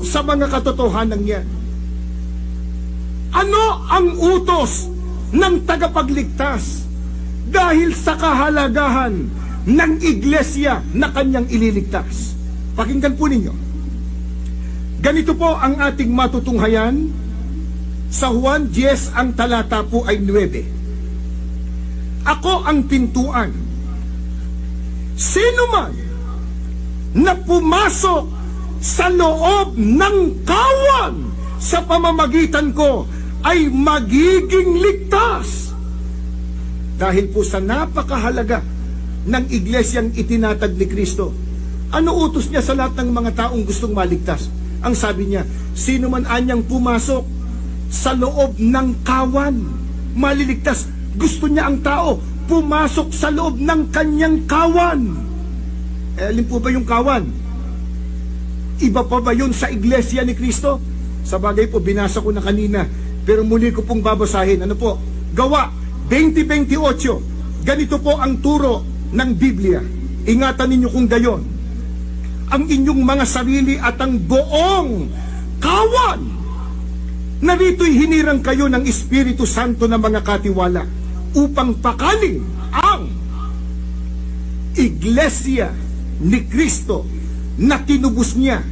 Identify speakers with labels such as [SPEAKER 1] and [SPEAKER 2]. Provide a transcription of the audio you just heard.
[SPEAKER 1] sa mga katotohanan niya. Ano ang utos ng tagapagligtas dahil sa kahalagahan ng iglesia na kanyang ililigtas? Pakinggan po ninyo. Ganito po ang ating matutunghayan sa Juan 10, ang talata po ay 9. Ako ang pintuan. Sino man na pumasok sa loob ng kawan sa pamamagitan ko ay magiging ligtas. Dahil po sa napakahalaga ng iglesyang itinatag ni Kristo, ano utos niya sa lahat ng mga taong gustong maligtas? Ang sabi niya, sino man anyang pumasok sa loob ng kawan, maliligtas. Gusto niya ang tao pumasok sa loob ng kanyang kawan. Alin po ba yung kawan? Iba pa ba yun sa iglesia ni Kristo? Sa bagay po, binasa ko na kanina, pero muli ko pong babasahin. Ano po? Gawa 20:28. Ganito po ang turo ng Biblia. Ingatan ninyo kung gayon. Ang inyong mga sarili at ang buong kawan. Narito'y hinirang kayo ng Espiritu Santo na mga katiwala upang pakanin ang iglesia ni Kristo na tinubos niya